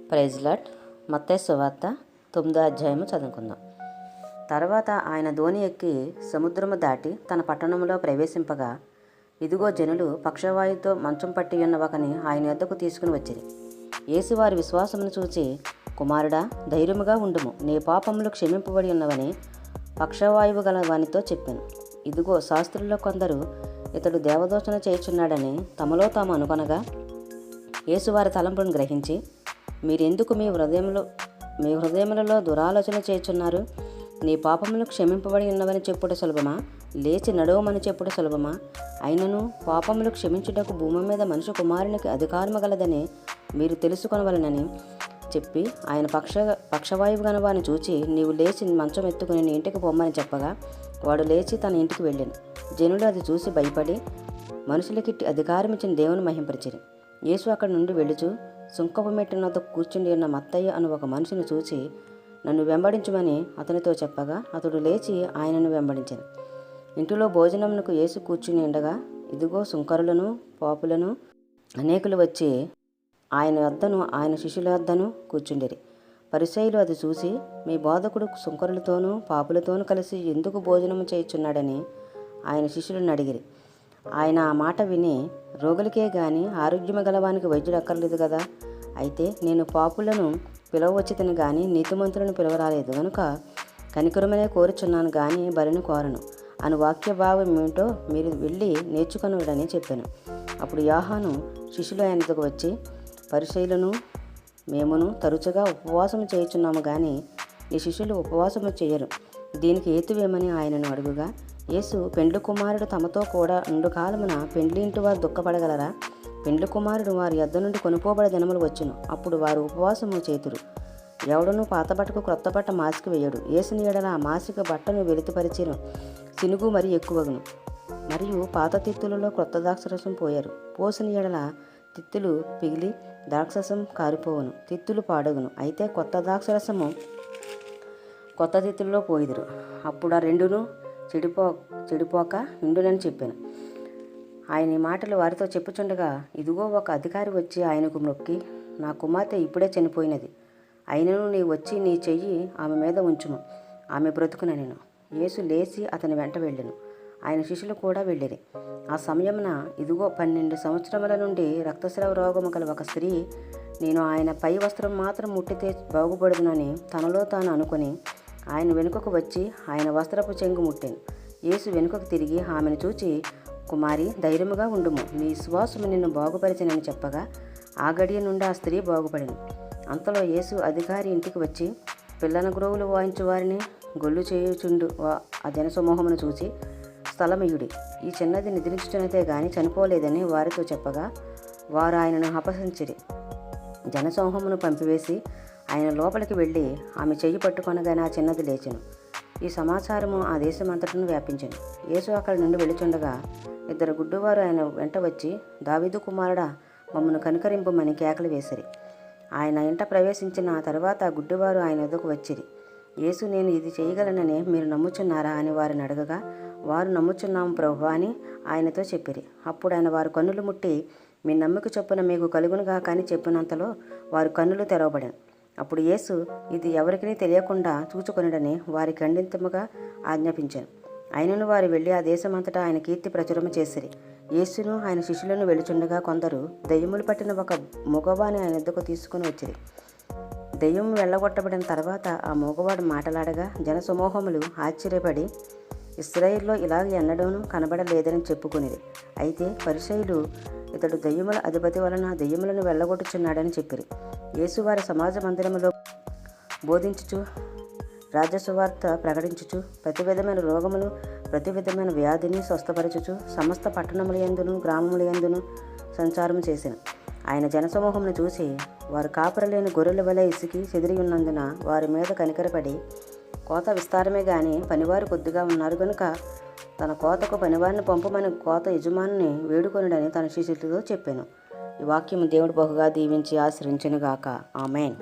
Praise lord. మత్తయి సువార్త 9వ అధ్యాయము చదువుకుందాం. తర్వాత ఆయన దోణి ఎక్కి సముద్రము దాటి తన పట్టణంలో ప్రవేశింపగా, ఇదిగో జనులు పక్షవాయువుతో మంచం పట్టి ఉన్న ఒకని ఆయన యొద్దకు తీసుకుని వచ్చిరి. యేసు వారి విశ్వాసమును చూచి, కుమారుడా, ధైర్యముగా ఉండుము, నీ పాపములు క్షమింపబడి ఉన్నవని పక్షవాయువు గల వానితో చెప్పాను. ఇదిగో శాస్త్రుల్లో కొందరు ఇతడు దేవదూషణ చేయుచున్నాడని తమలో తాము అనుకొనగా, యేసు వారి తలంపులను గ్రహించి, మీరెందుకు మీ హృదయములలో దురాలోచన చేయుచున్నారు? నీ పాపములు క్షమింపబడి ఉన్నవని చెప్పుట సులభమా, లేచి నడవమని చెప్పుట సులభమా? అయినను పాపములు క్షమించుటకు భూమి మీద మనుష్య కుమారునికి అధికారము గలదని మీరు తెలుసుకొనవలనని చెప్పి, ఆయన పక్షవాయువు గనవాని చూచి, నీవు లేచి మంచం ఎత్తుకుని నీ ఇంటికి పొమ్మని చెప్పగా, వాడు లేచి తన ఇంటికి వెళ్ళాను. జనులు అది చూసి భయపడి మనుషులకిట్టి అధికారం ఇచ్చిన దేవుని మహింపరిచిరి. యేసు అక్కడి నుండి వెళ్ళుచు సుంకపు మెట్టు వద్ద కూర్చుండి ఉన్న మత్తయ్య అను ఒక మనిషిని చూచి, నన్ను వెంబడించమని అతనితో చెప్పగా, అతడు లేచి ఆయనను వెంబడించాను. ఇంటిలో భోజనమునకు యేసు కూర్చుని ఉండగా, ఇదిగో సుంకరులను పాపులను అనేకులు వచ్చి ఆయన వద్దను ఆయన శిష్యుల వద్దను కూర్చుండిరి. పరిసయ్యులు అది చూసి, మీ బోధకుడు సుంకరులతోనూ పాపులతోనూ కలిసి ఎందుకు భోజనము చేయుచున్నాడని ఆయన శిష్యులను అడిగిరి. ఆయన ఆ మాట విని, రోగులకే గాని ఆరోగ్యము గలవానికి వైద్యుడు అక్కర్లేదు కదా, అయితే నేను పాపులను పిలవవచ్చితిని గాని నీతిమంతులను పిలవరాలేదు గనుక కనికరమనే కోరుచున్నాను గాని బలిని కోరను అని వాక్య భావం ఏమిటో మీరు వెళ్ళి నేర్చుకొనుడని చెప్పాను. అప్పుడు యోహాను శిష్యులు ఆయనకు వచ్చి, పరిసయ్యులను మేమును తరచుగా ఉపవాసము చేయుచున్నాము గాని ఈ శిష్యులు ఉపవాసము చేయరు, దీనికి హేతువేమని ఆయనను అడుగుగా, యేసు, పెండ్లి కుమారుడు తమతో కూడా ఉండు కాలమున పెండ్లి ఇంటి వారు దుఃఖపడగలరా? పెండ్లి కుమారుడు వారి యొద్ద నుండి కొనుపోబడే దినములు వచ్చును, అప్పుడు వారు ఉపవాసము చేతురు. ఎవడను పాత బట్టకు క్రొత్త బట్ట మాసిక వేయడు. యేసుని ఎడల ఆ మాసిక బట్టను వెలితిపరిచిను, సినుగు మరి ఎక్కువగును. మరియు పాత తిత్తులలో క్రొత్త ద్రాక్షరసం పోయారు. పోసిన ఎడల తిత్తులు పిగిలి ద్రాక్షరసం కారిపోవును, తిత్తులు పాడగును. అయితే కొత్త ద్రాక్షరసము కొత్త తిత్తులలో పోయిదురు, అప్పుడు ఆ రెండును చెడిపోక నిండునని చెప్పాను. ఆయన ఈ మాటలు వారితో చెప్పుచుండగా, ఇదిగో ఒక అధికారి వచ్చి ఆయనకు మొక్కి, నా కుమార్తె ఇప్పుడే చనిపోయినది, అయినను నీ వచ్చి నీ చెయ్యి ఆమె మీద ఉంచుము, ఆమె బ్రతుకునెను. యేసు లేచి అతని వెంట వెళ్ళెను. ఆయన శిష్యులు కూడా వెళ్ళిరి. ఆ సమయమున ఇదిగో 12 సంవత్సరముల నుండి రక్తస్రావ రోగము గల ఒక స్త్రీ, నేను ఆయన పై వస్త్రం మాత్రం ముట్టితే బాగుపడుదునని తనలో తాను అనుకొని ఆయన వెనుకకు వచ్చి ఆయన వస్త్రపు చెంగు ముట్టాను. యేసు వెనుకకు తిరిగి ఆమెను చూచి, కుమారి, ధైర్యముగా ఉండుము, నీ విశ్వాసము నిన్ను బాగుపరిచినని చెప్పగా, ఆ గడియ నుండి ఆ స్త్రీ బాగుపడింది. అంతలో యేసు అధికారి ఇంటికి వచ్చి, పిల్లన గ్రోవులు వాయించు వారిని గొల్లు చేయుచుండు ఆ జనసమూహమును చూచి, స్థలమయుడి, ఈ చిన్నది నిద్రించుచున్నదే గాని చనిపోలేదని వారితో చెప్పగా, వారు ఆయనను అపహసించిరి. జనసమూహమును పంపివేసి ఆయన లోపలికి వెళ్ళి ఆమె చెయ్యి పట్టుకొనగానే ఆ చిన్నది లేచెను. ఈ సమాచారము ఆ దేశమంతటను వ్యాపించెను. యేసు అక్కడి నుండి వెళ్ళుచుండగా 2 గుడ్డివారు ఆయన వెంట వచ్చి, దావీదు కుమారుడా, మమ్మను కనికరింపుమని కేకలు వేసిరి. ఆయన ఇంట ప్రవేశించిన తర్వాత ఆ గుడ్డివారు ఆయన వద్దకు వచ్చిరి. యేసు, నేను ఇది చేయగలనని మీరు నమ్ముచున్నారా అని వారిని అడగగా, వారు నమ్ముచున్నాము ప్రభువా అని ఆయనతో చెప్పిరి. అప్పుడు ఆయన వారి కన్నులు ముట్టి, మీ నమ్మిక చొప్పున మీకు కలుగునుగా కానీ చెప్పినంతలో వారి కన్నులు తెరవబడాను. అప్పుడు యేసు, ఇది ఎవరికీ తెలియకుండా చూచుకొనుడని వారికి ఖండితముగా ఆజ్ఞాపించాను. ఆయనను వారు వెళ్ళి ఆ దేశమంతటా ఆయన కీర్తి ప్రచురము చేసిరి. యేసును ఆయన శిష్యులను వెళుచుండగా కొందరు దెయ్యములు పట్టిన ఒక మగవాని ఆయన వద్దకు తీసుకుని వచ్చిరి. దెయ్యం వెళ్ళగొట్టబడిన తర్వాత ఆ మగవాడు మాటలాడగా జనసమూహములు ఆశ్చర్యపడి, ఇశ్రాయేలులో ఇలాగ ఎన్నడూనూ కనబడలేదని చెప్పుకొనిరి. అయితే పరిసయ్యులు, ఇతడు దెయ్యముల అధిపతి వలన దెయ్యములను వెళ్ళగొట్టుచున్నాడని చెప్పిరి. యేసు వారి సమాజ మందిరములో బోధించుచు, రాజ్యసువార్త ప్రకటించుచు, ప్రతి విధమైన రోగములు ప్రతి విధమైన వ్యాధిని స్వస్థపరచుచు సమస్త పట్టణముల యందును గ్రామముల యందును సంచారం చేసెను. ఆయన జనసమూహమును చూసి, వారు కాపరలేని గొర్రెల వలె ఇసికి చెదిరి ఉన్నందున వారి మీద కనికరపడి, కోత విస్తారమే గాని పనివారు కొద్దిగా ఉన్నారు గనుక తన కోతకు పనివారిని పంపమని కోత యజమానిని వేడుకొనుడని తన శిష్యులతో చెప్పాను. ఈ వాక్యము దేవుడు బహుగా దీవించి ఆశ్రయించునుగాక. ఆమేన్.